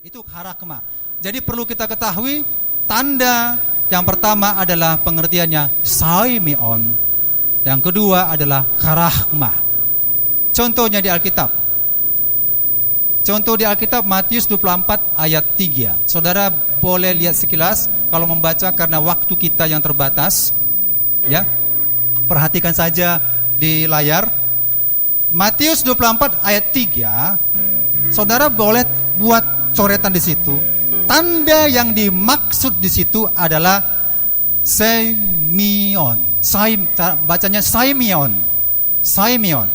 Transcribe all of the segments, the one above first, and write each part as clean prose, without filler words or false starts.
Itu karakma. Jadi perlu kita ketahui tanda yang pertama adalah pengertiannya saimion. Yang kedua adalah karakma. Contohnya di Alkitab. Contoh di Alkitab Matius 24 ayat 3. Saudara boleh lihat sekilas kalau membaca karena waktu kita yang terbatas. Ya. Perhatikan saja di layar. Matius 24 ayat 3. Saudara boleh buat coretan di situ. Tanda yang dimaksud di situ adalah Saimion. Bacanya Saimion. Saimion.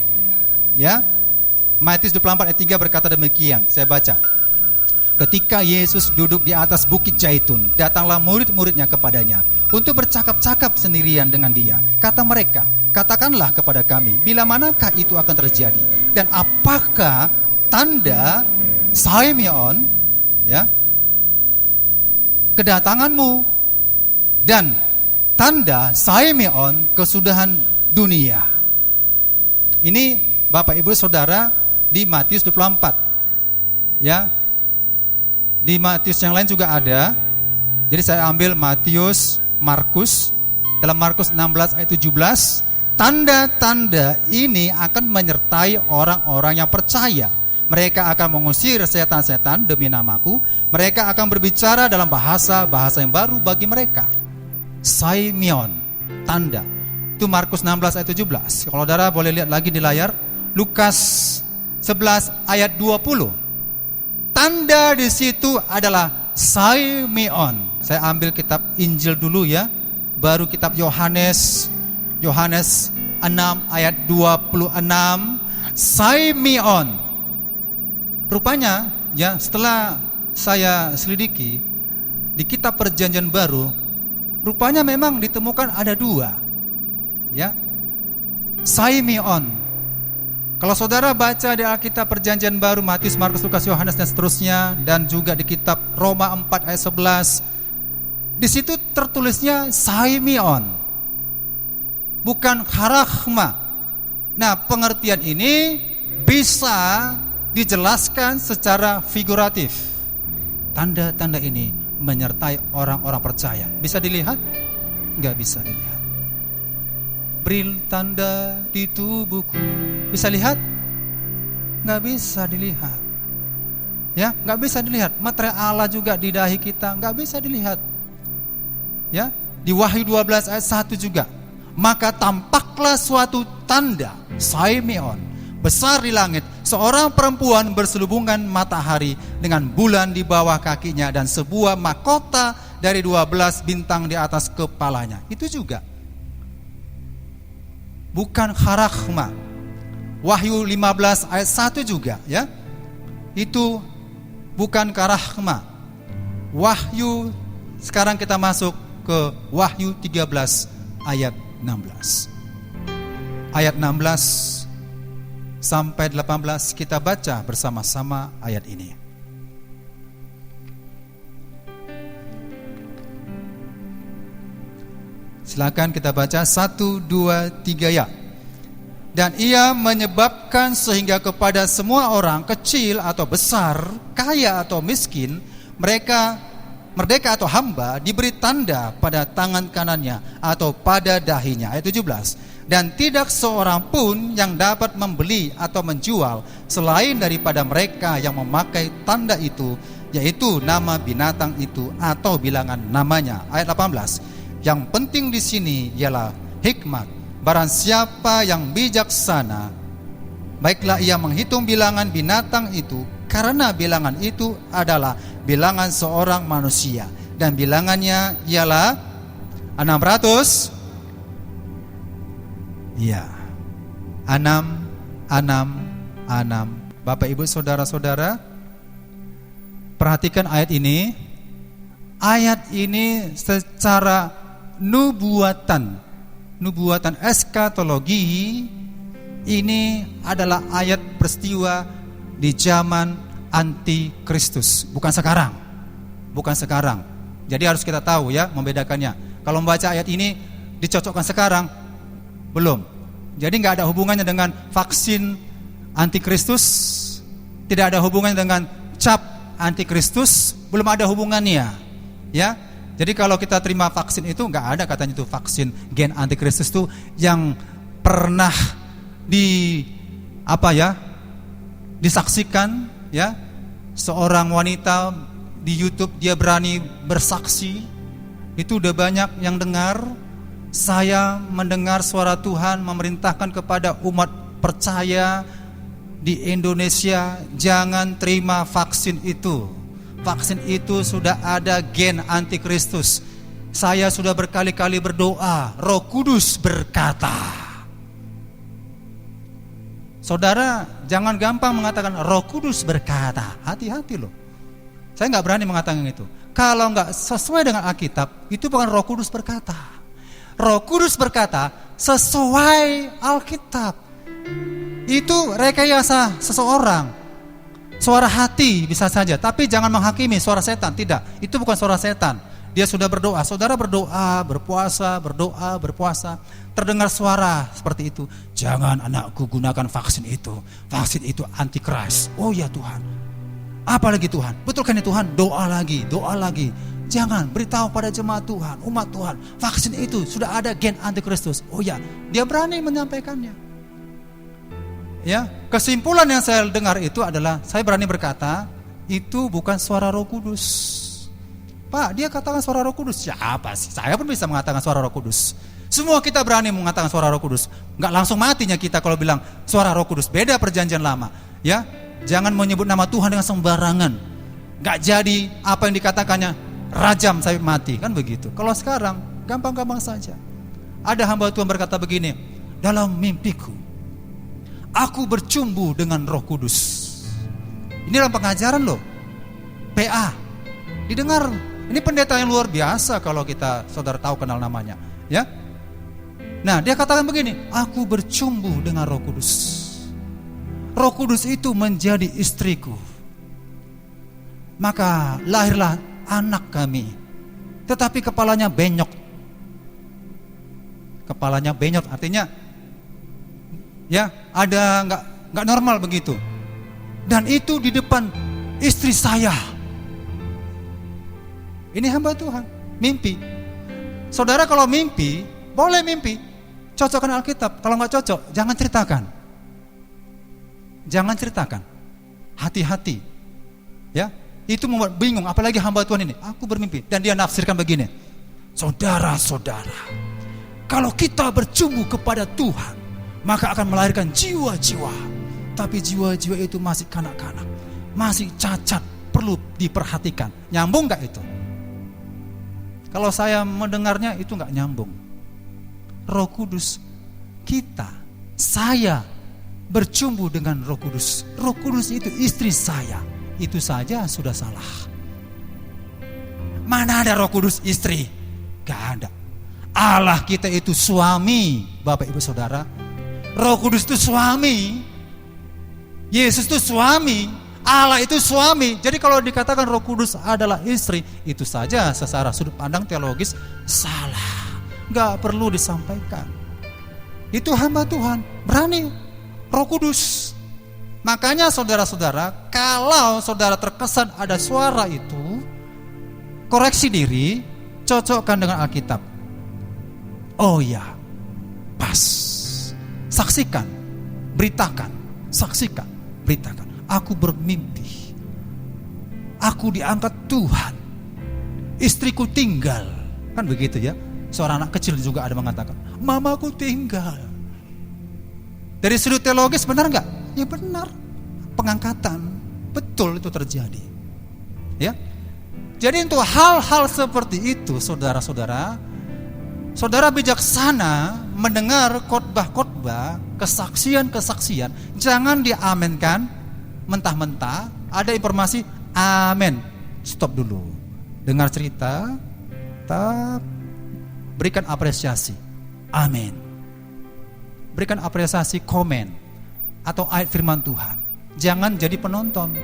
Ya. Matius 24 ayat 3 berkata demikian. Saya baca. Ketika Yesus duduk di atas bukit Zaitun, datanglah murid-muridnya kepadanya untuk bercakap-cakap sendirian dengan dia. Kata mereka, katakanlah kepada kami, bila manakah itu akan terjadi? Dan apakah tanda Saimion, ya, kedatanganmu, dan tanda Saimion kesudahan dunia? Ini Bapak Ibu Saudara di Matius 24. Ya. Di Matius yang lain juga ada. Jadi saya ambil Matius, Markus. Dalam Markus 16 ayat 17, tanda-tanda ini akan menyertai orang-orang yang percaya. Mereka akan mengusir setan-setan demi namaku. Mereka akan berbicara dalam bahasa yang baru bagi mereka. Saimion, tanda. Itu Markus 16 ayat 17. Kalau saudara boleh lihat lagi di layar, Lukas 11 ayat 20. Tanda di situ adalah Saimion. Saya ambil kitab Injil dulu ya, baru kitab Yohanes 6 ayat 26. Saimion. Rupanya ya, setelah saya selidiki di kitab Perjanjian Baru, rupanya memang ditemukan ada dua. Ya. Saimion. Kalau saudara baca di Alkitab Perjanjian Baru, Matius, Markus, Lukas, Yohanes dan seterusnya, dan juga di kitab Roma 4 ayat 11, di situ tertulisnya Saimion, bukan karakma. Nah, pengertian ini bisa dijelaskan secara figuratif. Tanda-tanda ini menyertai orang-orang percaya. Bisa dilihat? Enggak bisa dilihat. Bril tanda di tubuhku. Bisa lihat? Nggak bisa dilihat. Ya, nggak bisa dilihat. Materai Allah juga di dahi kita, nggak bisa dilihat. Ya, di Wahyu 12 ayat 1 juga. Maka tampaklah suatu tanda, Saimion, besar di langit, seorang perempuan berselubungan matahari dengan bulan di bawah kakinya dan sebuah mahkota dari 12 bintang di atas kepalanya. Itu juga bukan karakma. Wahyu 15 ayat 1 juga ya. Itu bukan karakma. Wahyu, sekarang kita masuk ke Wahyu 13 ayat 16. Ayat 16 sampai 18 kita baca bersama-sama ayat ini. Silakan kita baca 1, 2, 3 ya. Dan ia menyebabkan sehingga kepada semua orang, kecil atau besar, kaya atau miskin, mereka merdeka atau hamba, diberi tanda pada tangan kanannya atau pada dahinya. Ayat 17. Dan tidak seorang pun yang dapat membeli atau menjual selain daripada mereka yang memakai tanda itu, yaitu nama binatang itu atau bilangan namanya. Ayat 18. Yang penting di sini ialah hikmat. Barang siapa yang bijaksana, baiklah ia menghitung bilangan binatang itu, karena bilangan itu adalah bilangan seorang manusia, dan bilangannya ialah 600. Iya, 6. Bapak Ibu Saudara-saudara, perhatikan ayat ini. Ayat ini secara nubuatan eskatologi, ini adalah ayat peristiwa di zaman antikristus, bukan sekarang. Jadi harus kita tahu ya, membedakannya. Kalau membaca ayat ini dicocokkan sekarang, belum. Jadi nggak ada hubungannya dengan vaksin antikristus, tidak ada hubungannya dengan cap antikristus belum ada hubungannya, ya. Jadi kalau kita terima vaksin itu nggak ada katanya itu vaksin gen antikristus itu yang pernah disaksikan, ya. Seorang wanita di YouTube dia berani bersaksi, itu udah banyak yang dengar. Saya mendengar suara Tuhan memerintahkan kepada umat percaya di Indonesia, jangan terima vaksin itu. Vaksin itu sudah ada gen antikristus. Saya sudah berkali-kali berdoa, Roh Kudus berkata. Saudara, jangan gampang mengatakan Roh Kudus berkata. Hati-hati loh. Saya nggak berani mengatakan itu. Kalau nggak sesuai dengan Alkitab, itu bukan Roh Kudus berkata. Roh Kudus berkata sesuai Alkitab. Itu rekayasa seseorang. Suara hati bisa saja, tapi jangan menghakimi suara setan. Tidak, itu bukan suara setan. Dia sudah berdoa, saudara berdoa, berpuasa, terdengar suara seperti itu. Jangan anakku gunakan vaksin itu. Vaksin itu antikris. Oh ya Tuhan. Apalagi Tuhan? Betulkan ya Tuhan? Doa lagi. Jangan beritahu pada jemaat Tuhan, umat Tuhan, vaksin itu sudah ada gen antikristus. Oh ya, dia berani menyampaikannya. Ya, kesimpulan yang saya dengar itu adalah saya berani berkata itu bukan suara Roh Kudus. Pak, dia katakan suara Roh Kudus. Siapa sih? Saya pun bisa mengatakan suara Roh Kudus. Semua kita berani mengatakan suara Roh Kudus. Enggak langsung matinya kita kalau bilang suara Roh Kudus. Beda perjanjian lama. Ya, jangan menyebut nama Tuhan dengan sembarangan. Enggak jadi apa yang dikatakannya rajam sampai mati, kan begitu. Kalau sekarang gampang-gampang saja. Ada hamba Tuhan berkata begini, dalam mimpiku aku bercumbu dengan Roh Kudus. Ini dalam pengajaran loh. PA. Didengar. Ini pendeta yang luar biasa kalau kita saudara tahu kenal namanya, ya. Nah, dia katakan begini, aku bercumbu dengan Roh Kudus. Roh Kudus itu menjadi istriku. Maka lahirlah anak kami. Tetapi kepalanya benyok. Kepalanya benyok artinya ya, ada nggak normal begitu. Dan itu di depan istri saya. Ini hamba Tuhan, mimpi. Saudara kalau mimpi, boleh mimpi. Cocokkan Alkitab. Kalau nggak cocok, jangan ceritakan. Jangan ceritakan. Hati-hati. Ya, itu membuat bingung. Apalagi hamba Tuhan ini. Aku bermimpi dan dia nafsirkan begini. Saudara-saudara, kalau kita bercumbu kepada Tuhan, maka akan melahirkan jiwa-jiwa. Tapi jiwa-jiwa itu masih kanak-kanak, masih cacat, perlu diperhatikan. Nyambung gak itu? Kalau saya mendengarnya itu gak nyambung. Roh Kudus, saya bercumbu dengan Roh Kudus. Roh Kudus itu istri saya. Itu saja sudah salah. Mana ada Roh Kudus istri? Gak ada. Allah kita itu suami, Bapak Ibu Saudara. Roh Kudus itu suami. Yesus itu suami. Allah itu suami. Jadi kalau dikatakan Roh Kudus adalah istri, itu saja secara sudut pandang teologis salah. Gak perlu disampaikan. Itu hamba Tuhan, berani Roh Kudus. Makanya saudara-saudara, kalau saudara terkesan ada suara itu, koreksi diri, cocokkan dengan Alkitab. Oh ya, pas. Saksikan, beritakan, saksikan, beritakan. Aku bermimpi, aku diangkat Tuhan, istriku tinggal. Kan begitu ya. Seorang anak kecil juga ada mengatakan, mamaku tinggal. Dari sudut teologis benar enggak? Ya benar. Pengangkatan, betul itu terjadi. Ya. Jadi untuk hal-hal seperti itu, saudara-saudara, saudara bijaksana mendengar khotbah-khotbah, kesaksian-kesaksian, jangan diamenkan mentah-mentah. Ada informasi, amin. Stop dulu. Dengar cerita, berikan apresiasi. Amin. Berikan apresiasi, komen atau ayat firman Tuhan. Jangan jadi penonton.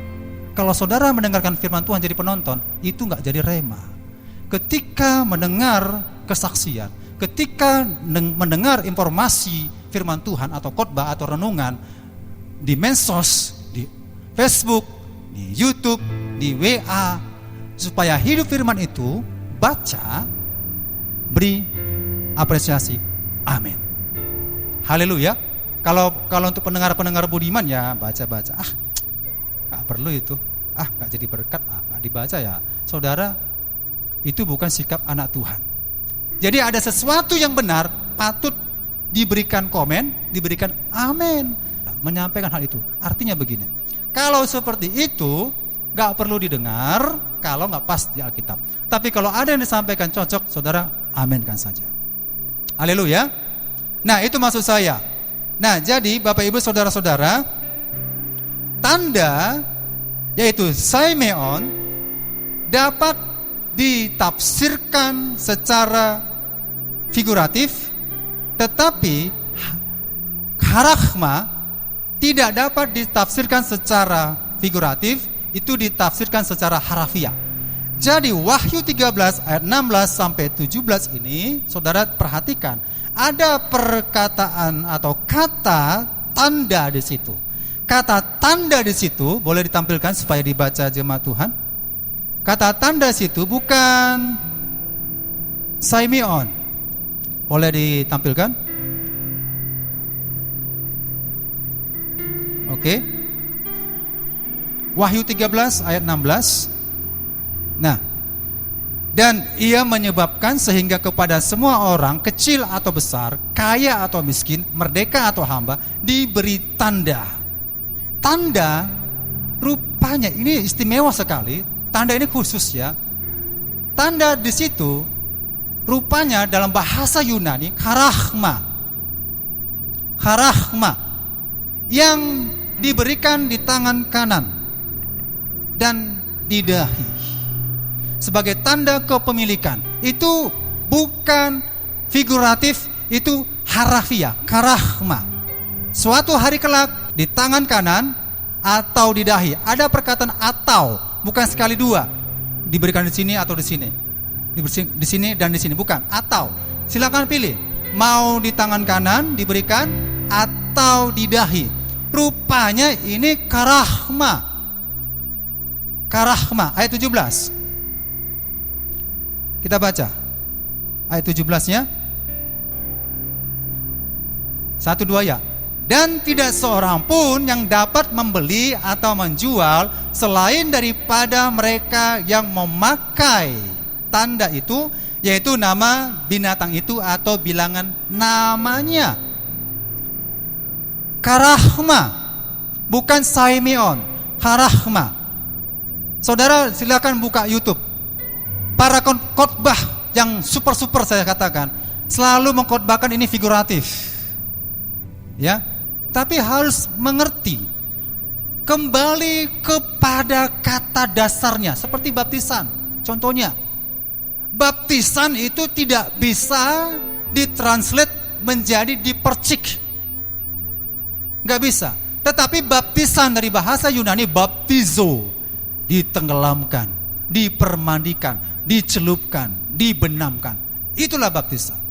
Kalau saudara mendengarkan firman Tuhan jadi penonton, itu enggak jadi rema. Ketika mendengar kesaksian, ketika mendengar informasi firman Tuhan atau khotbah atau renungan di medsos, di Facebook, di YouTube, di WA, supaya hidup firman itu, baca, beri apresiasi. Amin. Haleluya. Kalau untuk pendengar budiman ya baca-baca. Gak perlu itu. Gak jadi berkat. Gak dibaca ya. Saudara, itu bukan sikap anak Tuhan. Jadi ada sesuatu yang benar, patut diberikan komen, diberikan amin. Menyampaikan hal itu. Artinya begini. Kalau seperti itu, gak perlu didengar kalau gak pas di Alkitab. Tapi kalau ada yang disampaikan cocok, saudara aminkan saja. Haleluya. Nah, itu maksud saya. Nah, jadi Bapak Ibu saudara-saudara, tanda yaitu Saimeon dapat ditafsirkan secara figuratif, tetapi Harachma tidak dapat ditafsirkan secara figuratif, itu ditafsirkan secara harafiah. Jadi Wahyu 13 ayat 16 sampai 17 ini, saudara perhatikan, ada perkataan atau kata tanda di situ. Kata tanda di situ boleh ditampilkan supaya dibaca jemaat Tuhan. Kata tanda situ bukan Saimeon. Boleh ditampilkan? Oke. Wahyu 13 ayat 16. Nah, dan ia menyebabkan sehingga kepada semua orang, kecil atau besar, kaya atau miskin, merdeka atau hamba, diberi tanda. Tanda rupanya ini istimewa sekali. Tanda ini khusus ya. Tanda di situ rupanya dalam bahasa Yunani charagma. Charagma yang diberikan di tangan kanan dan di dahi sebagai tanda kepemilikan. Itu bukan figuratif, itu harafiah, charagma. Suatu hari kelak di tangan kanan atau di dahi. Ada perkataan atau, bukan sekali dua. Diberikan di sini atau di sini. Di sini dan di sini, bukan. Atau. Silakan pilih. Mau di tangan kanan diberikan atau di dahi. Rupanya ini charagma. Charagma ayat 17. Kita baca ayat 17-nya. 1-2 ya. Dan tidak seorang pun yang dapat membeli atau menjual selain daripada mereka yang memakai tanda itu, yaitu nama binatang itu atau bilangan namanya. Charagma, bukan Saimeon, charagma. Saudara silakan buka YouTube. Para khotbah yang super saya katakan selalu mengkhotbahkan ini figuratif. Ya, tapi harus mengerti kembali kepada kata dasarnya, seperti baptisan. Contohnya, baptisan itu tidak bisa ditranslate menjadi dipercik, nggak bisa. Tetapi baptisan dari bahasa Yunani baptizo, ditenggelamkan, dipermandikan, dicelupkan, dibenamkan. Itulah baptisan.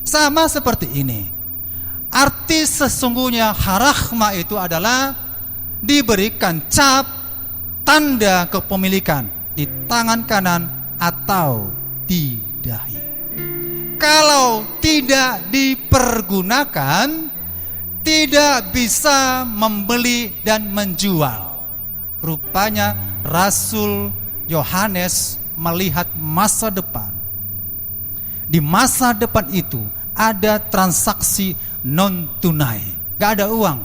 Sama seperti ini. Arti sesungguhnya charagma itu adalah diberikan cap tanda kepemilikan di tangan kanan atau di dahi. Kalau tidak dipergunakan, tidak bisa membeli dan menjual. Rupanya Rasul Yohanes melihat masa depan. Di masa depan itu ada transaksi non tunai, gak ada uang.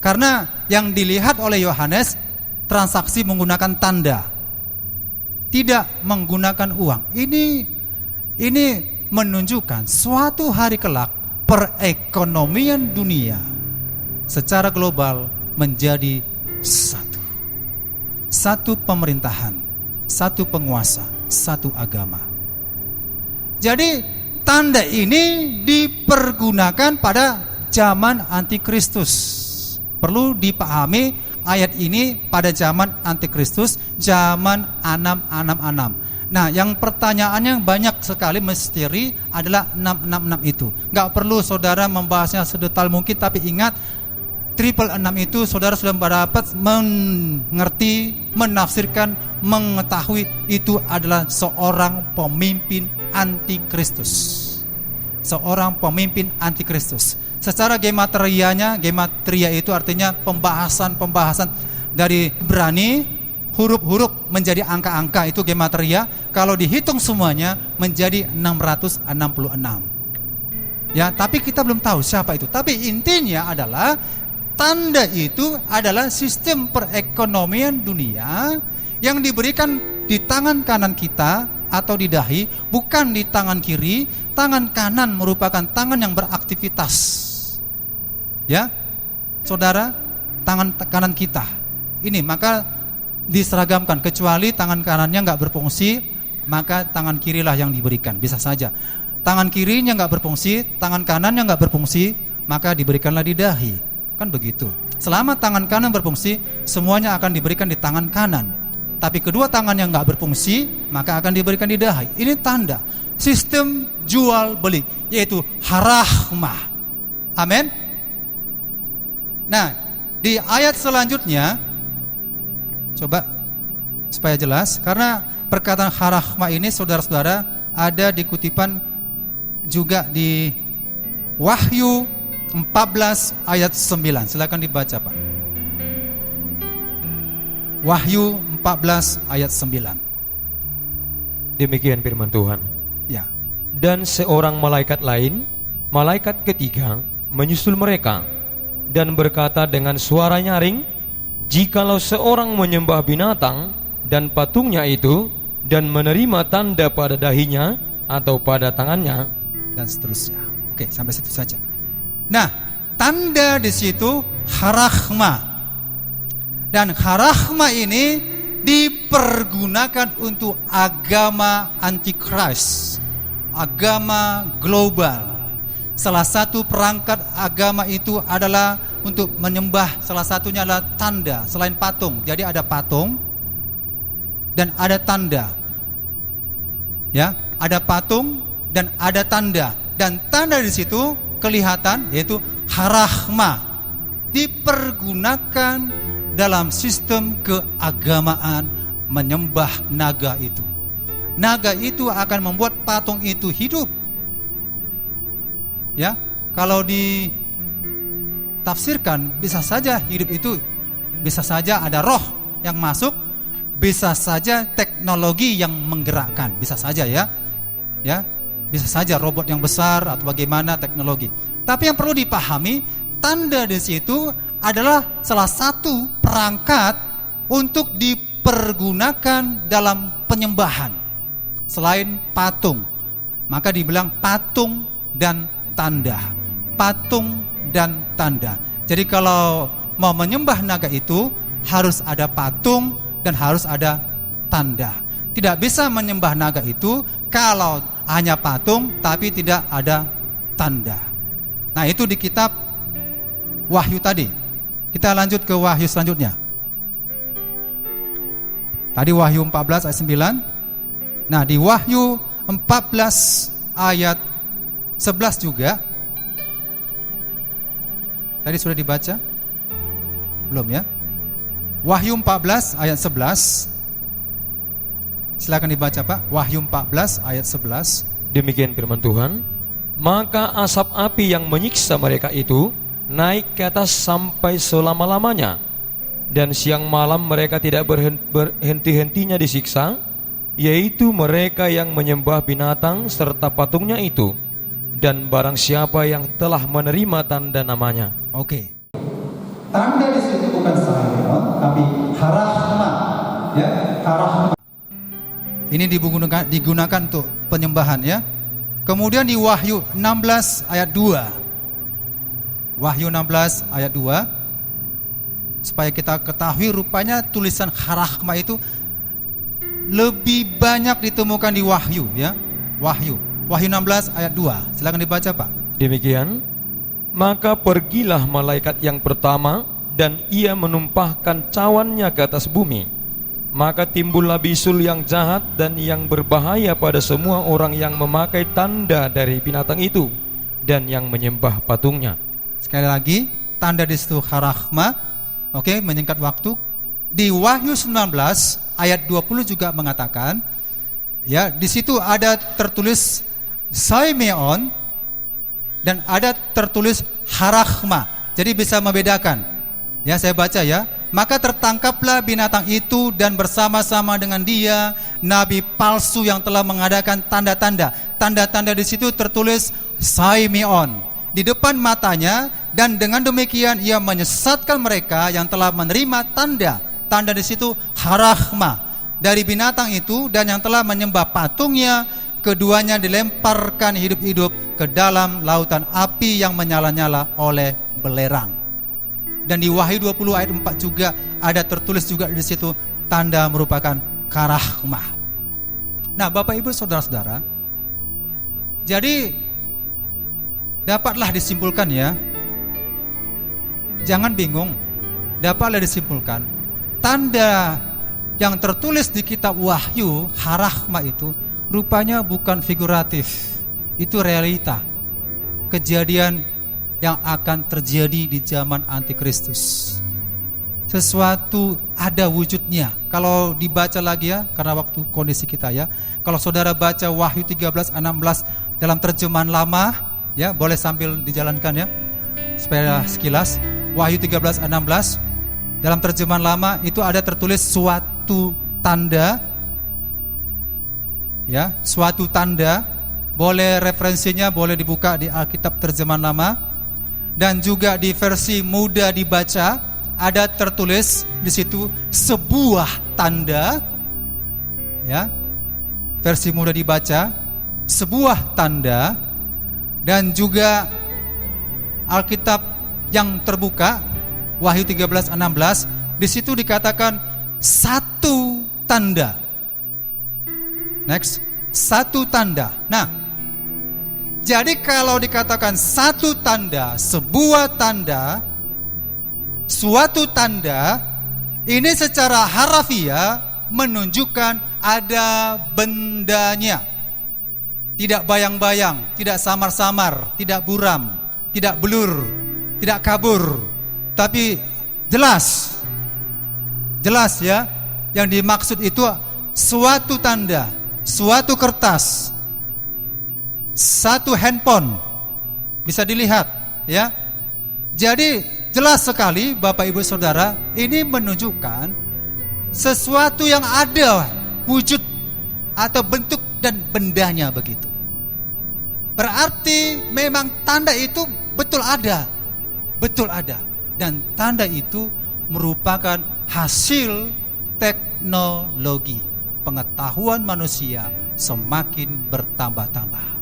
Karena yang dilihat oleh Yohanes transaksi menggunakan tanda, tidak menggunakan uang. Ini menunjukkan suatu hari kelak perekonomian dunia secara global menjadi satu pemerintahan, satu penguasa, satu agama. Jadi tanda ini dipergunakan pada zaman antikristus. Perlu dipahami ayat ini pada zaman antikristus, zaman 666. Nah, yang pertanyaannya banyak sekali misteri adalah 666 itu. Gak perlu saudara membahasnya sedetail mungkin, tapi ingat triple 6 itu saudara sudah dapat mengerti, menafsirkan, mengetahui itu adalah seorang pemimpin antikristus. Seorang pemimpin antikristus. Secara gematria itu artinya pembahasan dari Ibrani, huruf-huruf menjadi angka-angka, itu gematria. Kalau dihitung semuanya menjadi 666. Ya, tapi kita belum tahu siapa itu. Tapi intinya adalah tanda itu adalah sistem perekonomian dunia yang diberikan di tangan kanan kita atau di dahi, bukan di tangan kiri. Tangan kanan merupakan tangan yang beraktivitas. Ya, saudara, tangan kanan kita ini maka diseragamkan, kecuali tangan kanannya nggak berfungsi, maka tangan kirilah yang diberikan. Bisa saja tangan kirinya nggak berfungsi, tangan kanannya nggak berfungsi, maka diberikanlah di dahi. Kan begitu. Selama tangan kanan berfungsi, semuanya akan diberikan di tangan kanan. Tapi kedua tangan yang nggak berfungsi, maka akan diberikan di dahi. Ini tanda sistem jual beli, yaitu harahmah. Amin. Nah, di ayat selanjutnya, coba supaya jelas, karena perkataan harahmah ini saudara-saudara ada di kutipan juga di Wahyu 14 ayat 9. Silakan dibaca, Pak. Wahyu 14 ayat 9. Demikian firman Tuhan. Ya. Dan seorang malaikat lain, malaikat ketiga, menyusul mereka dan berkata dengan suara nyaring, jikalau seorang menyembah binatang dan patungnya itu dan menerima tanda pada dahinya atau pada tangannya, dan seterusnya. Oke, sampai situ saja. Nah, tanda di situ harahmah. Dan harahmah ini dipergunakan untuk agama antikris, agama global. Salah satu perangkat agama itu adalah untuk menyembah, salah satunya adalah tanda selain patung. Jadi ada patung dan ada tanda. Ya, ada patung dan ada tanda, dan tanda di situ kelihatan, yaitu harahmah, dipergunakan dalam sistem keagamaan menyembah naga itu. Naga itu akan membuat patung itu hidup. Ya, kalau ditafsirkan bisa saja hidup itu, bisa saja ada roh yang masuk, bisa saja teknologi yang menggerakkan, bisa saja ya. Ya, bisa saja robot yang besar atau bagaimana teknologi. Tapi yang perlu dipahami, tanda di situ adalah salah satu perangkat untuk dipergunakan dalam penyembahan. Selain patung, maka dibilang patung dan tanda. Patung dan tanda. Jadi kalau mau menyembah naga itu harus ada patung dan harus ada tanda. Tidak bisa menyembah naga itu kalau hanya patung tapi tidak ada tanda. Nah, itu di kitab Wahyu tadi. Kita lanjut ke Wahyu selanjutnya. Tadi Wahyu 14 ayat 9. Nah, di Wahyu 14 ayat 11 juga. Tadi sudah dibaca? Belum ya? Wahyu 14 ayat 11. Silakan dibaca, Pak. Wahyu 14 ayat 11. Demikian firman Tuhan. Maka asap api yang menyiksa mereka itu naik ke atas sampai selama-lamanya, dan siang malam mereka tidak berhenti-hentinya disiksa, yaitu mereka yang menyembah binatang serta patungnya itu, dan barang siapa yang telah menerima tanda namanya. Oke. Tanda di situ bukan Sahayon, tapi harahmah. Ya, harahmah. Ini digunakan untuk penyembahan ya. Kemudian di Wahyu 16 ayat 2. Wahyu 16 ayat 2. Supaya kita ketahui rupanya tulisan harahmah itu lebih banyak ditemukan di Wahyu ya. Wahyu 16 ayat 2. Silakan dibaca, Pak. Demikian, maka pergilah malaikat yang pertama dan ia menumpahkan cawannya ke atas bumi. Maka timbullah bisul yang jahat dan yang berbahaya pada semua orang yang memakai tanda dari binatang itu dan yang menyembah patungnya. Sekali lagi, tanda di situ harahma. Oke, menyingkat waktu. Di Wahyu 19 ayat 20 juga mengatakan, ya, di situ ada tertulis Saimeon dan ada tertulis harahma. Jadi bisa membedakan. Ya, saya baca ya. Maka tertangkaplah binatang itu dan bersama-sama dengan dia nabi palsu yang telah mengadakan tanda-tanda. Tanda-tanda di situ tertulis Saimeon di depan matanya, dan dengan demikian ia menyesatkan mereka yang telah menerima tanda. Tanda di situ harahma dari binatang itu, dan yang telah menyembah patungnya, keduanya dilemparkan hidup-hidup ke dalam lautan api yang menyala-nyala oleh belerang. Dan di Wahyu 20 ayat 4 juga ada tertulis juga di situ tanda merupakan karahmah. Nah, Bapak Ibu saudara-saudara, jadi dapatlah disimpulkan ya, jangan bingung, dapatlah disimpulkan tanda yang tertulis di kitab Wahyu harahmah itu rupanya bukan figuratif, itu realita, kejadian yang akan terjadi di zaman antikristus. Sesuatu ada wujudnya. Kalau dibaca lagi ya, karena waktu kondisi kita ya, kalau saudara baca Wahyu 13, 16 dalam terjemahan lama ya, boleh sambil dijalankan ya supaya sekilas. Wahyu 13, 16 dalam terjemahan lama itu ada tertulis suatu tanda ya, suatu tanda. Boleh referensinya boleh dibuka di Alkitab terjemahan lama. Dan juga di versi mudah dibaca ada tertulis di situ sebuah tanda, ya. Versi mudah dibaca sebuah tanda, dan juga Alkitab yang terbuka Wahyu 13:16 di situ dikatakan satu tanda. Next, satu tanda. Nah, jadi kalau dikatakan satu tanda, sebuah tanda, suatu tanda, ini secara harafiah menunjukkan ada bendanya. Tidak bayang-bayang, tidak samar-samar, tidak buram, tidak blur, tidak kabur, tapi jelas. Jelas ya, yang dimaksud itu suatu tanda, suatu kertas, satu handphone bisa dilihat ya. Jadi jelas sekali Bapak Ibu Saudara, ini menunjukkan sesuatu yang ada wujud atau bentuk dan bendanya begitu. Berarti memang tanda itu betul ada. Betul ada. Dan tanda itu merupakan hasil teknologi. Pengetahuan manusia semakin bertambah-tambah.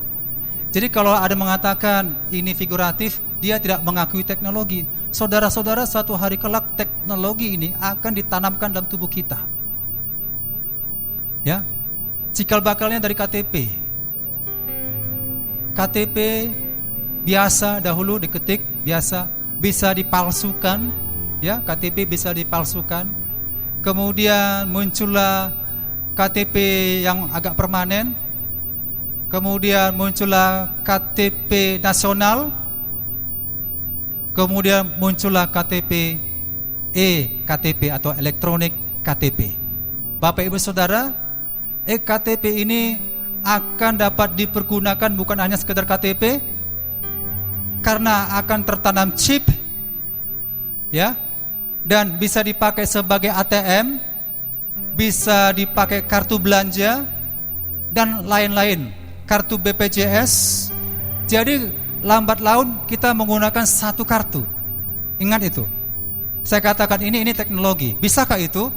Jadi kalau ada mengatakan ini figuratif, dia tidak mengakui teknologi. Saudara-saudara, satu hari kelak teknologi ini akan ditanamkan dalam tubuh kita. Ya, cikal bakalnya dari KTP. KTP biasa dahulu diketik, biasa bisa dipalsukan, ya, KTP bisa dipalsukan. Kemudian muncullah KTP yang agak permanen. Kemudian muncullah KTP nasional. Kemudian muncullah KTP e-KTP atau elektronik KTP. Bapak Ibu Saudara, e-KTP ini akan dapat dipergunakan bukan hanya sekedar KTP, karena akan tertanam chip, ya, dan bisa dipakai sebagai ATM, bisa dipakai kartu belanja dan lain-lain. Kartu BPJS. Jadi lambat laun kita menggunakan satu kartu. Ingat itu. Saya katakan ini teknologi. Bisakah itu?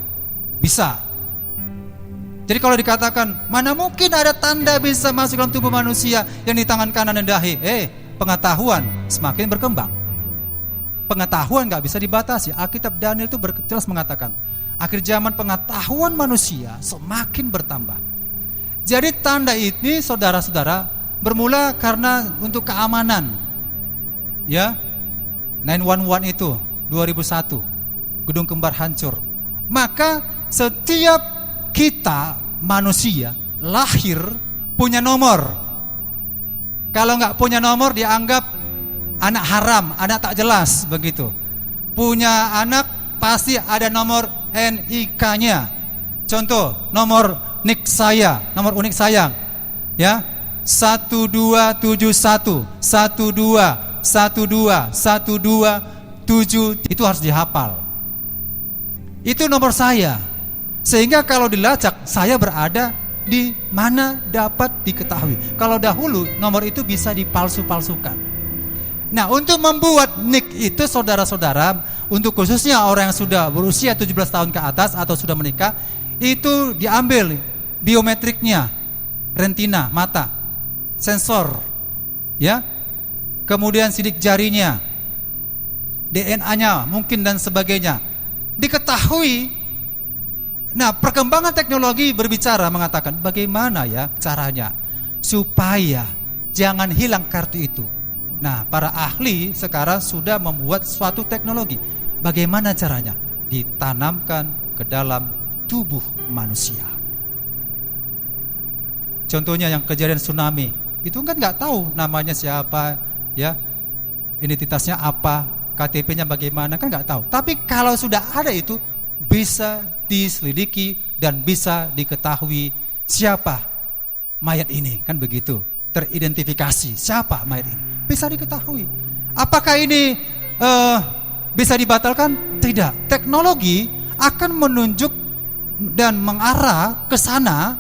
Bisa. Jadi kalau dikatakan mana mungkin ada tanda bisa masuk dalam tubuh manusia yang di tangan kanan dan dahi. Pengetahuan semakin berkembang. Pengetahuan gak bisa dibatasi. Alkitab Daniel itu jelas mengatakan akhir zaman pengetahuan manusia semakin bertambah. Jadi tanda ini saudara-saudara bermula karena untuk keamanan. Ya. 911 itu 2001 gedung kembar hancur. Maka setiap kita manusia lahir punya nomor. Kalau nggak punya nomor dianggap anak haram, anak tak jelas begitu. Punya anak pasti ada nomor NIK-nya. Contoh, nomor NIK saya, nomor unik saya, ya 1271 1212 itu harus dihafal. Itu nomor saya. Sehingga kalau dilacak saya berada di mana dapat diketahui. Kalau dahulu nomor itu bisa dipalsu-palsukan. Nah, untuk membuat NIK itu saudara-saudara, untuk khususnya orang yang sudah berusia 17 tahun ke atas atau sudah menikah, itu diambil biometriknya, retina, mata, sensor, ya, kemudian sidik jarinya, DNA-nya mungkin dan sebagainya, diketahui. Nah, perkembangan teknologi berbicara mengatakan bagaimana ya caranya supaya jangan hilang kartu itu. Nah, para ahli sekarang sudah membuat suatu teknologi. Bagaimana caranya? Ditanamkan ke dalam tubuh manusia. Contohnya yang kejadian tsunami, itu kan nggak tahu namanya siapa, ya, identitasnya apa, KTP-nya bagaimana, kan nggak tahu. Tapi kalau sudah ada itu, bisa diselidiki dan bisa diketahui siapa mayat ini, kan begitu. Teridentifikasi siapa mayat ini, bisa diketahui. Apakah ini bisa dibatalkan? Tidak. Teknologi akan menunjuk dan mengarah ke sana,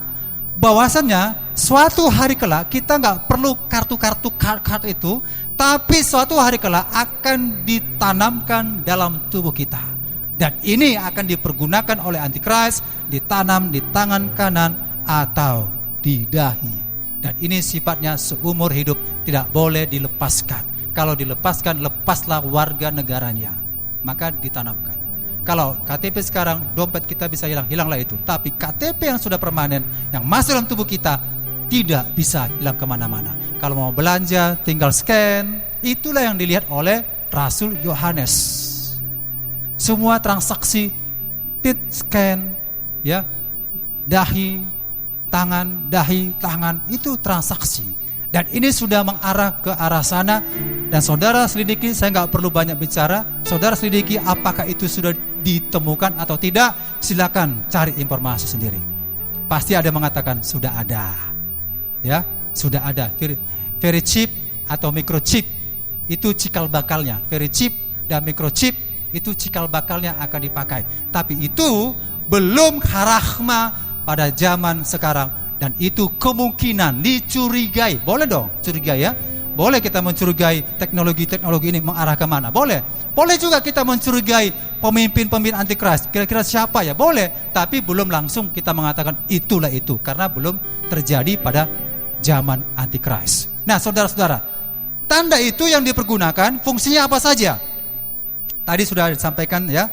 bahwasannya suatu hari kelak kita nggak perlu kartu-kartu card itu, tapi suatu hari kelak akan ditanamkan dalam tubuh kita, dan ini akan dipergunakan oleh Antikris, ditanam di tangan kanan atau di dahi, dan ini sifatnya seumur hidup, tidak boleh dilepaskan. Kalau dilepaskan, lepaslah warga negaranya, maka ditanamkan. Kalau KTP sekarang, dompet kita bisa hilang, hilanglah itu. Tapi KTP yang sudah permanen, yang masuk dalam tubuh kita, tidak bisa hilang kemana-mana. Kalau mau belanja, tinggal scan. Itulah yang dilihat oleh Rasul Yohanes. Semua transaksi, scan, ya, dahi, tangan, itu transaksi. Dan ini sudah mengarah ke arah sana. Dan saudara selidiki, saya nggak perlu banyak bicara. Saudara selidiki apakah itu sudah ditemukan atau tidak. Silakan cari informasi sendiri. Pasti ada mengatakan sudah ada, ya, sudah ada. Very chip atau microchip itu cikal bakalnya. Very chip dan microchip itu cikal bakalnya akan dipakai. Tapi itu belum harahma pada zaman sekarang. Dan itu kemungkinan dicurigai. Boleh dong curigai, ya. Boleh kita mencurigai teknologi ini mengarah kemana. Boleh juga kita mencurigai pemimpin Antikris. Kira-kira siapa ya? Boleh. Tapi belum langsung kita mengatakan itulah itu, karena belum terjadi pada zaman Antikris. Nah, saudara-saudara, tanda itu yang dipergunakan fungsinya apa saja? Tadi sudah disampaikan, ya.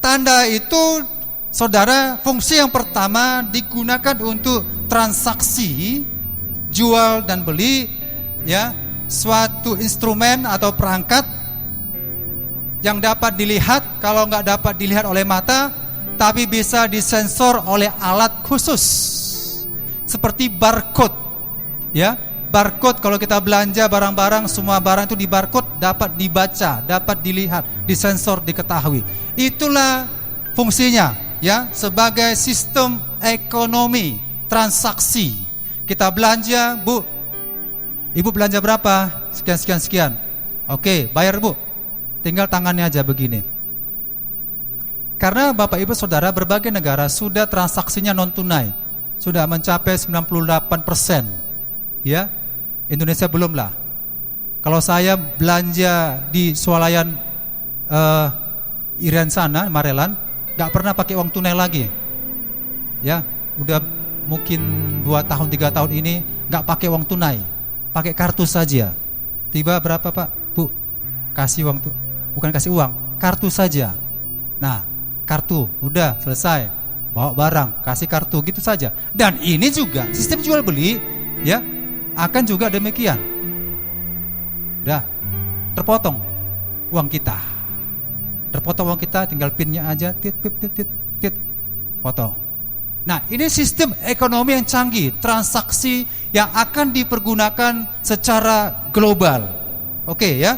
Tanda itu, saudara, fungsi yang pertama digunakan untuk transaksi jual dan beli, ya, suatu instrumen atau perangkat yang dapat dilihat. Kalau nggak dapat dilihat oleh mata, tapi bisa disensor oleh alat khusus seperti barcode, ya. Barcode, kalau kita belanja barang-barang, semua barang itu di barcode, dapat dibaca, dapat dilihat, disensor, diketahui. Itulah fungsinya, ya, sebagai sistem ekonomi transaksi. Kita belanja, Bu, Ibu belanja berapa? Sekian. Oke, bayar, Bu. Tinggal tangannya aja begini. Karena Bapak Ibu Saudara, berbagai negara sudah transaksinya non tunai, sudah mencapai 98%, ya. Indonesia belum lah. Kalau saya belanja di swalayan Irian sana, Marelan, gak pernah pakai uang tunai lagi, ya. Udah mungkin 2 tahun 3 tahun ini gak pakai uang tunai, pakai kartu saja. Tiba berapa, Pak, Bu? Kasih uang tuh, bukan kasih uang, kartu saja. Nah, kartu udah selesai, bawa barang, kasih kartu, gitu saja. Dan ini juga sistem jual beli, ya, akan juga demikian. Udah terpotong uang kita, tinggal pinnya aja, tit, potong. Nah, ini sistem ekonomi yang canggih, transaksi yang akan dipergunakan secara global, Oke ya.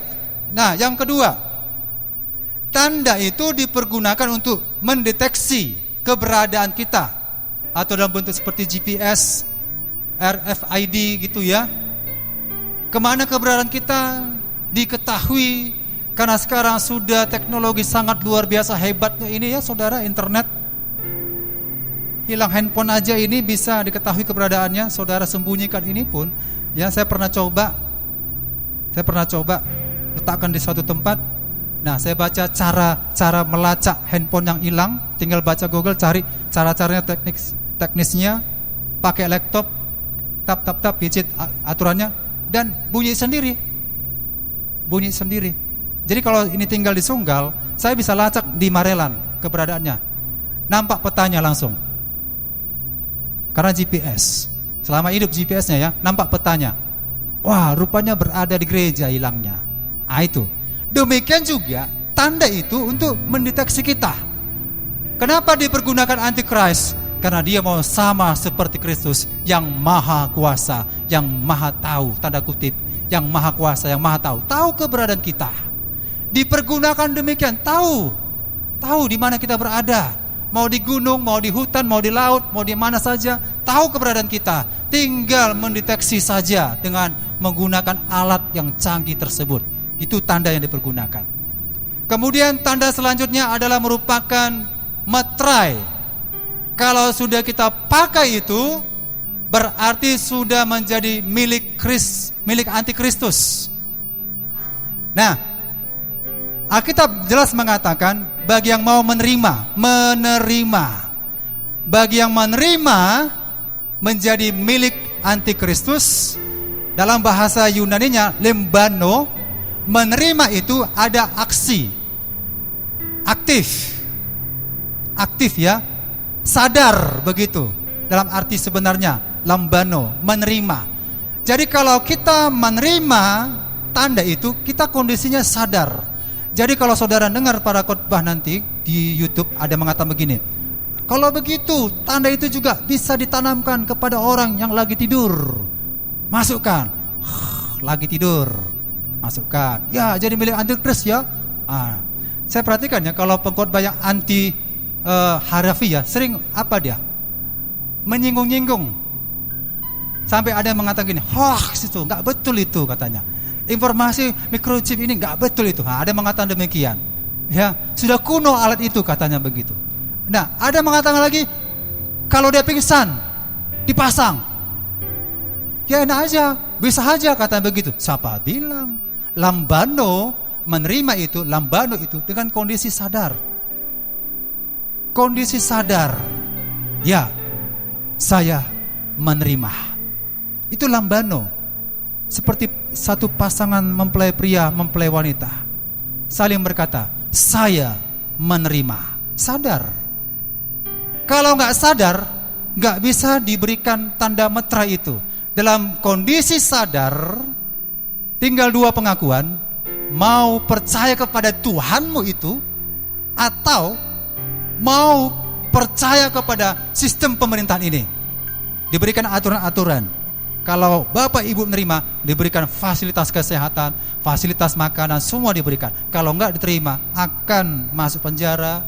Nah, yang kedua, tanda itu dipergunakan untuk mendeteksi keberadaan kita, atau dalam bentuk seperti GPS, RFID gitu ya. Kemana keberadaan kita diketahui, karena sekarang sudah teknologi sangat luar biasa hebatnya ini ya saudara, internet. Hilang handphone aja ini bisa diketahui keberadaannya, saudara sembunyikan ini pun ya. Saya pernah coba letakkan di suatu tempat. Nah, saya baca cara melacak handphone yang hilang, tinggal baca Google, cari cara-caranya, teknisnya, pakai laptop, tap, pijit aturannya, dan bunyi sendiri. Jadi kalau ini tinggal di Sunggal, saya bisa lacak di Marelan keberadaannya, nampak petanya langsung. Karena GPS, selama hidup GPS-nya ya, nampak petanya. Wah, rupanya berada di gereja hilangnya. Itu. Demikian juga tanda itu untuk mendeteksi kita. Kenapa dipergunakan Antikris? Karena dia mau sama seperti Kristus yang maha kuasa, yang maha tahu, tanda kutip, yang maha kuasa, yang maha tahu keberadaan kita. Dipergunakan demikian, tahu di mana kita berada. Mau di gunung, mau di hutan, mau di laut, mau di mana saja, tahu keberadaan kita. Tinggal mendeteksi saja dengan menggunakan alat yang canggih tersebut. Itu tanda yang dipergunakan. Kemudian tanda selanjutnya adalah merupakan meterai. Kalau sudah kita pakai itu, berarti sudah menjadi milik Antikristus. Nah, Alkitab jelas mengatakan bagi yang mau menerima, bagi yang menerima menjadi milik Antikristus, dalam bahasa Yunaninya lembano. Menerima itu ada aksi, aktif ya, sadar begitu dalam arti sebenarnya lambano, menerima. Jadi kalau kita menerima tanda itu, kita kondisinya sadar. Jadi kalau saudara dengar para khotbah nanti di YouTube ada mengatakan begini, kalau begitu tanda itu juga bisa ditanamkan kepada orang yang lagi tidur. Masukkan, lagi tidur, masukkan. Ya, jadi milik Antikris ya. Saya perhatikan ya, kalau pengkhotbah yang anti harafi ya, sering apa dia? Menyinggung-nyinggung. Sampai ada yang mengatakan gini, hoax itu, nggak betul itu katanya. Informasi microchip ini nggak betul itu. Ada yang mengatakan demikian. Ya, sudah kuno alat itu katanya begitu. Nah, ada yang mengatakan lagi, kalau dia pingsan dipasang. Ya enak aja, bisa aja katanya begitu. Siapa bilang? Lambano menerima itu, lambano itu dengan kondisi sadar. Kondisi sadar. Ya, saya menerima. Itu lambano. Seperti satu pasangan mempelai pria, mempelai wanita, saling berkata, saya menerima. Sadar. Kalau nggak sadar, nggak bisa diberikan tanda meterai itu. Dalam kondisi sadar, tinggal dua pengakuan, mau percaya kepada Tuhanmu itu, atau mau percaya kepada sistem pemerintahan ini. Diberikan aturan-aturan. Kalau Bapak Ibu menerima, diberikan fasilitas kesehatan, fasilitas makanan, semua diberikan. Kalau enggak diterima, akan masuk penjara,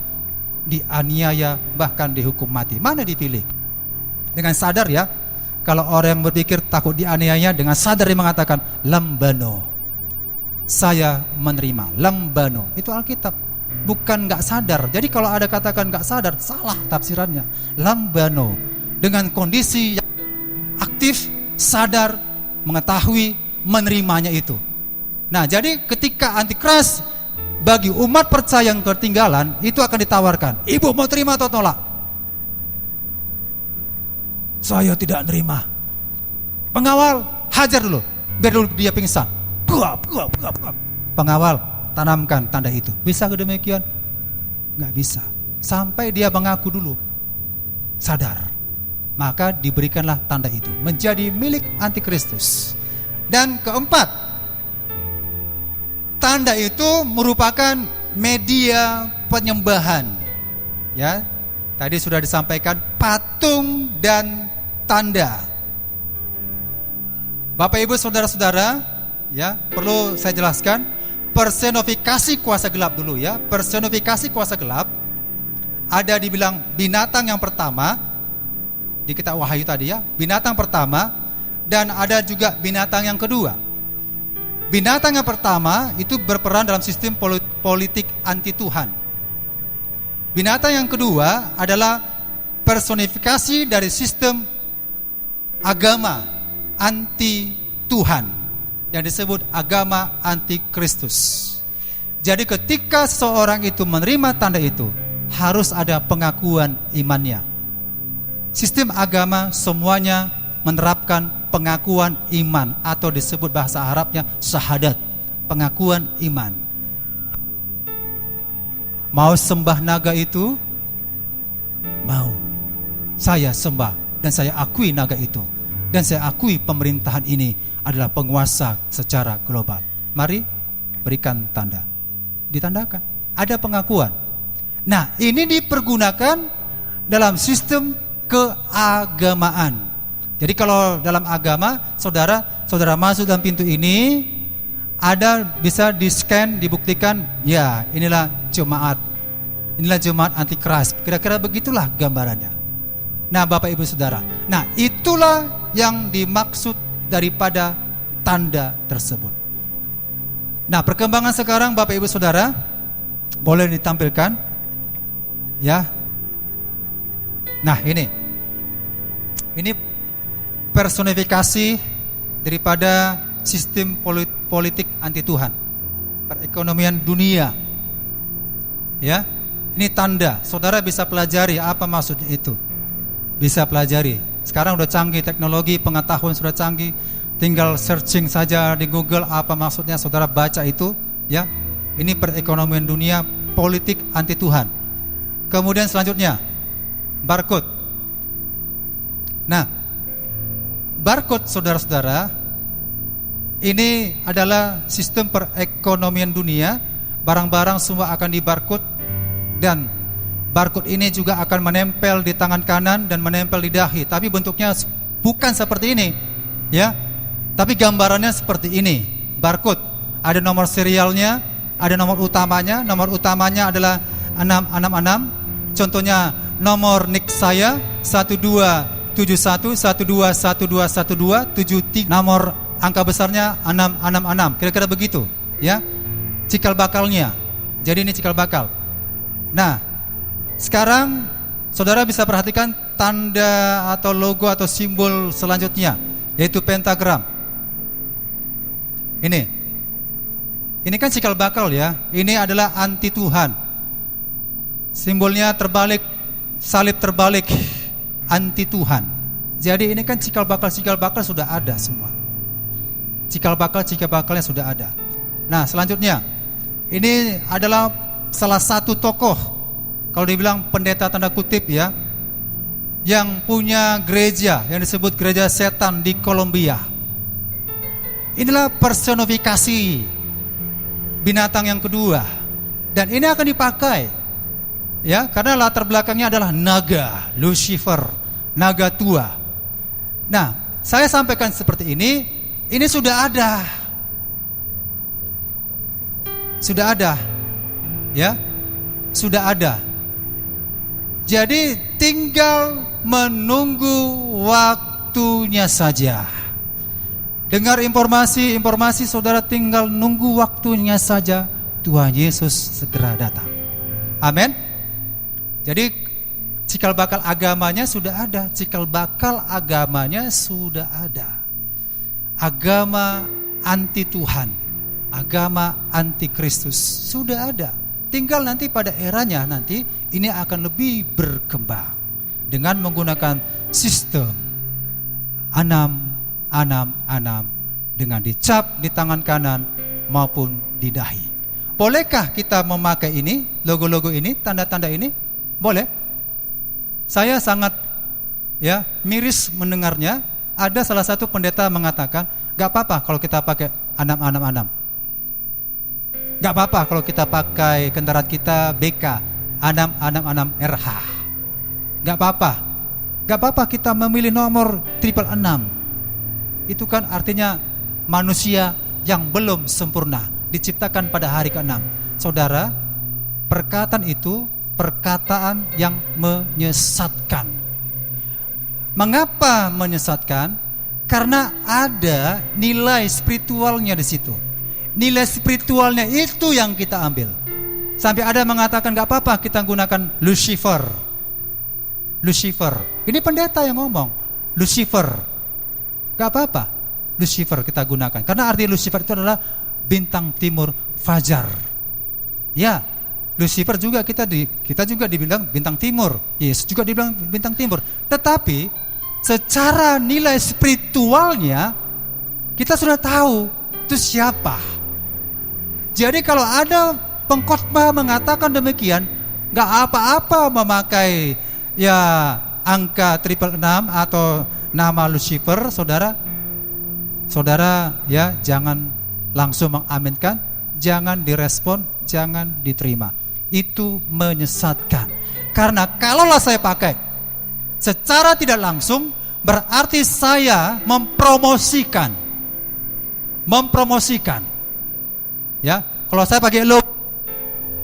dianiaya, bahkan dihukum mati. Mana dipilih? Dengan sadar ya. Kalau orang yang berpikir takut dianiaya, dengan sadar dia mengatakan lambano, saya menerima. Lambano, itu Alkitab. Bukan enggak sadar. Jadi kalau ada katakan enggak sadar, salah tafsirannya. Lambano, dengan kondisi yang aktif, sadar, mengetahui, menerimanya itu. Nah, jadi ketika Antikris bagi umat percaya yang ketinggalan, itu akan ditawarkan, ibu mau terima atau tolak? Saya tidak nerima. Pengawal, hajar dulu, biar dulu dia pingsan. Pengawal, tanamkan tanda itu. Bisa ke demikian? Nggak bisa. Sampai dia mengaku dulu, sadar. Maka diberikanlah tanda itu, menjadi milik Antikristus. Dan keempat, tanda itu merupakan media penyembahan. Ya, tadi sudah disampaikan patung dan tanda. Bapak Ibu saudara-saudara, ya, perlu saya jelaskan personifikasi kuasa gelap dulu ya. Personifikasi kuasa gelap ada dibilang binatang yang pertama di kitab Wahyu tadi ya, binatang pertama, dan ada juga binatang yang kedua. Binatang yang pertama itu berperan dalam sistem politik anti Tuhan. Binatang yang kedua adalah personifikasi dari sistem agama anti Tuhan yang disebut agama anti Kristus. Jadi ketika seseorang itu menerima tanda itu, harus ada pengakuan imannya. Sistem agama semuanya menerapkan pengakuan iman, atau disebut bahasa Arabnya syahadat, pengakuan iman. Mau sembah naga itu? Mau. Saya sembah dan saya akui naga itu, dan saya akui pemerintahan ini adalah penguasa secara global. Mari berikan tanda. Ditandakan. Ada pengakuan. Nah, ini dipergunakan dalam sistem keagamaan. Jadi kalau dalam agama, saudara masuk dalam pintu ini, ada bisa di-scan, dibuktikan, ya inilah jemaat antikris. Kira-kira begitulah gambarannya. Nah, Bapak Ibu Saudara, nah itulah yang dimaksud daripada tanda tersebut. Nah, perkembangan sekarang Bapak Ibu Saudara, boleh ditampilkan ya. Nah, ini personifikasi daripada sistem politik anti Tuhan, perekonomian dunia. Ya, ini tanda. Saudara bisa pelajari apa maksudnya itu. Bisa pelajari. Sekarang udah canggih teknologi, pengetahuan sudah canggih. Tinggal searching saja di Google apa maksudnya, saudara baca itu. Ya, ini perekonomian dunia, politik anti Tuhan. Kemudian selanjutnya barcode. Nah, barcode saudara-saudara, ini adalah sistem perekonomian dunia. Barang-barang semua akan dibarcode, dan barcode ini juga akan menempel di tangan kanan dan menempel di dahi. Tapi bentuknya bukan seperti ini, ya. Tapi gambarannya seperti ini. Barcode ada nomor serialnya, ada nomor utamanya. Nomor utamanya adalah 666. Contohnya nomor NIK saya 1271121273. Nomor angka besarnya 666. Kira-kira begitu, ya. Cikal bakalnya. Jadi ini cikal bakal. Nah, sekarang saudara bisa perhatikan tanda atau logo atau simbol selanjutnya, yaitu pentagram. Ini kan cikal bakal ya. Ini adalah anti Tuhan. Simbolnya terbalik, salib terbalik, anti Tuhan. Jadi ini kan cikal bakal sudah ada semua. Cikal bakalnya sudah ada. Nah, selanjutnya ini adalah salah satu tokoh, kalau dibilang pendeta tanda kutip ya, yang punya gereja yang disebut gereja setan di Kolombia. Inilah personifikasi binatang yang kedua, dan ini akan dipakai ya, karena latar belakangnya adalah naga, Lucifer, naga tua. Nah, saya sampaikan seperti ini sudah ada. Ya, sudah ada. Jadi tinggal menunggu waktunya saja. Dengar informasi saudara, tinggal nunggu waktunya saja. Tuhan Yesus segera datang. Amin. Jadi cikal bakal agamanya sudah ada. Agama anti Tuhan, agama anti Kristus sudah ada. Tinggal nanti pada eranya nanti ini akan lebih berkembang dengan menggunakan sistem 666 dengan dicap di tangan kanan maupun di dahi. Bolehkah kita memakai ini, logo-logo ini, tanda-tanda ini? Boleh. Saya sangat miris mendengarnya. Ada salah satu pendeta mengatakan, gak apa-apa kalau kita pakai 666. Gak apa-apa kalau kita pakai kendaraan kita BK 666RH. Gak apa-apa kita memilih nomor 666. Itu kan artinya manusia yang belum sempurna, diciptakan pada hari ke-6. Saudara, perkataan itu perkataan yang menyesatkan. Mengapa menyesatkan? Karena ada nilai spiritualnya di situ. Nilai spiritualnya itu yang kita ambil. Sampai ada mengatakan gak apa-apa kita gunakan Lucifer. Ini pendeta yang ngomong Lucifer. Gak apa-apa Lucifer kita gunakan. Karena arti Lucifer itu adalah bintang timur fajar. Ya, Lucifer juga kita juga dibilang bintang timur. Yesus juga dibilang bintang timur. Tetapi secara nilai spiritualnya kita sudah tahu itu siapa. Jadi kalau ada pengkhotbah mengatakan demikian, nggak apa-apa memakai ya angka 666 atau nama Lucifer, saudara ya jangan langsung mengaminkan, jangan direspon, jangan diterima. Itu menyesatkan. Karena kalaulah saya pakai secara tidak langsung, berarti saya mempromosikan. Ya, kalau saya pakai logo,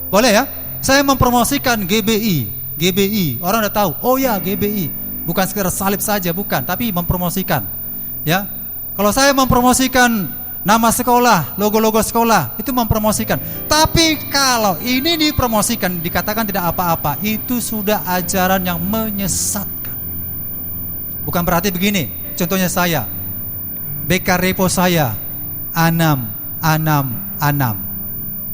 boleh ya? Saya mempromosikan GBI. Orang udah tahu. Oh ya, GBI. Bukan sekedar salib saja, bukan, tapi mempromosikan. Ya. Kalau saya mempromosikan nama sekolah, logo-logo sekolah, itu mempromosikan. Tapi kalau ini dipromosikan, dikatakan tidak apa-apa, itu sudah ajaran yang menyesatkan. Bukan berarti begini. Contohnya saya, BK Repo saya 6.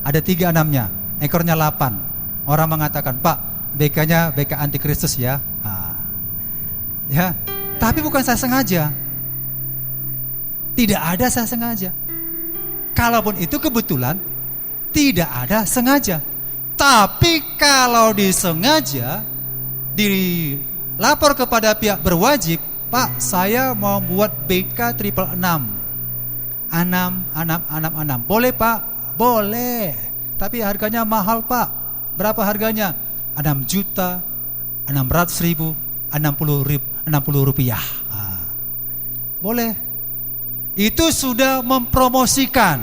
Ada 3 6-nya, ekornya 8. Orang mengatakan, Pak, BK-nya BK antikristus ya. Ya, tapi bukan saya sengaja. Tidak ada saya sengaja. Kalaupun itu kebetulan, tidak ada sengaja. Tapi kalau disengaja, dilapor kepada pihak berwajib, Pak, saya mau buat BK 666. 6. Boleh Pak? Boleh. Tapi harganya mahal Pak. Berapa harganya? 6 juta, 600 ribu, 60 rupiah. Boleh. Itu sudah mempromosikan.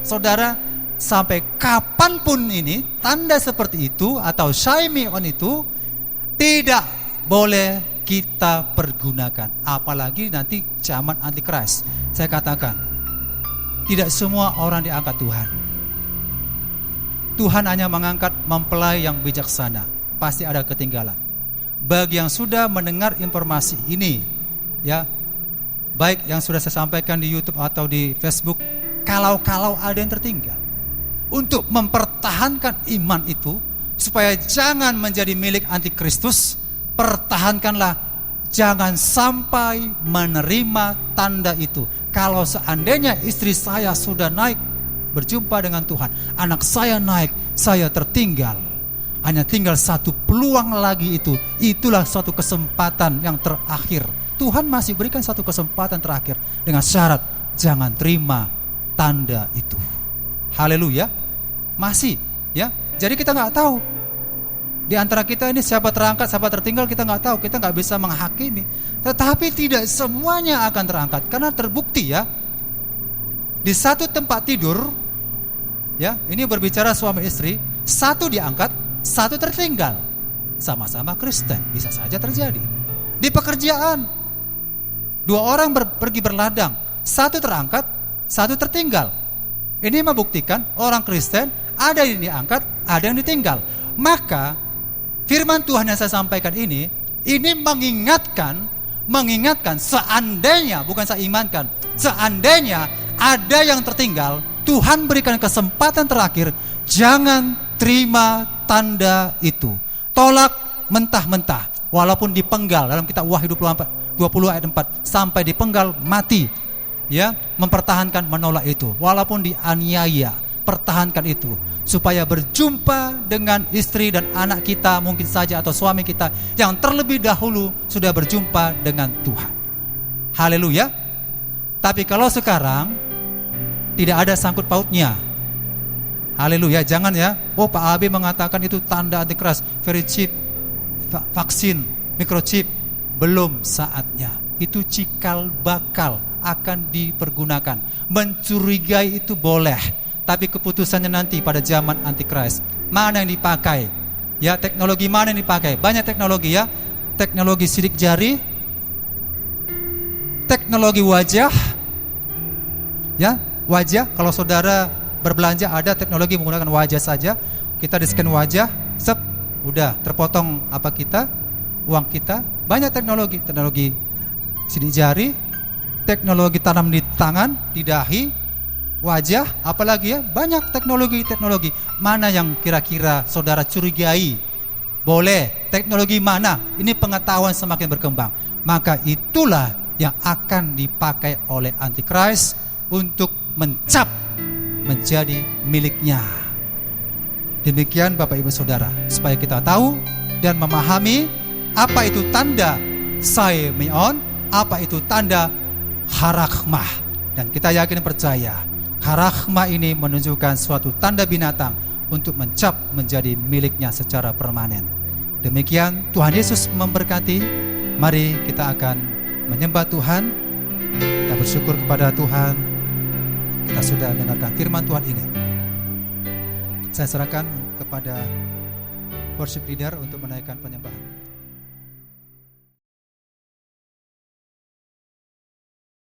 Saudara, sampai kapanpun ini tanda seperti itu atau Shimeon itu tidak boleh kita pergunakan. Apalagi nanti zaman Antikris. Saya katakan, tidak semua orang diangkat Tuhan. Tuhan hanya mengangkat mempelai yang bijaksana. Pasti ada ketinggalan. Bagi yang sudah mendengar informasi ini, ya, baik yang sudah saya sampaikan di YouTube atau di Facebook, kalau ada yang tertinggal, untuk mempertahankan iman itu supaya jangan menjadi milik antikristus, pertahankanlah, jangan sampai menerima tanda itu. Kalau seandainya istri saya sudah naik berjumpa dengan Tuhan, anak saya naik, saya tertinggal, hanya tinggal satu peluang lagi itu, itulah suatu kesempatan yang terakhir. Tuhan masih berikan satu kesempatan terakhir dengan syarat jangan terima tanda itu. Haleluya. Masih ya. Jadi kita nggak tahu di antara kita ini siapa terangkat, siapa tertinggal, kita nggak tahu, kita nggak bisa menghakimi. Tetapi tidak semuanya akan terangkat karena terbukti ya di satu tempat tidur ya, ini berbicara suami istri, satu diangkat, satu tertinggal, sama-sama Kristen, bisa saja terjadi. Di pekerjaan 2 orang pergi berladang, satu terangkat, satu tertinggal. Ini membuktikan orang Kristen ada yang diangkat, ada yang ditinggal. Maka firman Tuhan yang saya sampaikan ini mengingatkan seandainya, bukan saya imankan, seandainya ada yang tertinggal, Tuhan berikan kesempatan terakhir, jangan terima tanda itu. Tolak mentah-mentah, walaupun dipenggal. Dalam kitab Wahyu 20 ayat 4, sampai dipenggal mati. Ya, mempertahankan, menolak itu. Walaupun dianiaya, pertahankan itu supaya berjumpa dengan istri dan anak kita mungkin saja, atau suami kita yang terlebih dahulu sudah berjumpa dengan Tuhan. Haleluya. Tapi kalau sekarang tidak ada sangkut pautnya, haleluya, jangan ya, oh Pak Abi mengatakan itu tanda antikris, very cheap, vaksin, microchip, belum saatnya. Itu cikal bakal akan dipergunakan. Mencurigai itu boleh, tapi keputusannya nanti pada zaman Antikris. Mana yang dipakai? Ya, teknologi mana yang dipakai? Banyak teknologi ya. Teknologi sidik jari, teknologi wajah. Ya, wajah. Kalau saudara berbelanja ada teknologi menggunakan wajah saja. Kita di-scan wajah, sep, udah terpotong apa kita, uang kita. Banyak teknologi sidik jari, teknologi tanam di tangan, di dahi, wajah, apalagi ya, banyak teknologi. Mana yang kira-kira saudara curigai? Boleh, teknologi mana? Ini pengetahuan semakin berkembang. Maka itulah yang akan dipakai oleh Antikris untuk mencap menjadi miliknya. Demikian Bapak Ibu Saudara, supaya kita tahu dan memahami apa itu tanda Saemeon, apa itu tanda Harakhmah. Dan kita yakin percaya, Harakhmah ini menunjukkan suatu tanda binatang untuk mencap menjadi miliknya secara permanen. Demikian, Tuhan Yesus memberkati. Mari kita akan menyembah Tuhan. Kita bersyukur kepada Tuhan. Kita sudah mendengarkan firman Tuhan ini. Saya serahkan kepada worship leader untuk menaikkan penyembahan.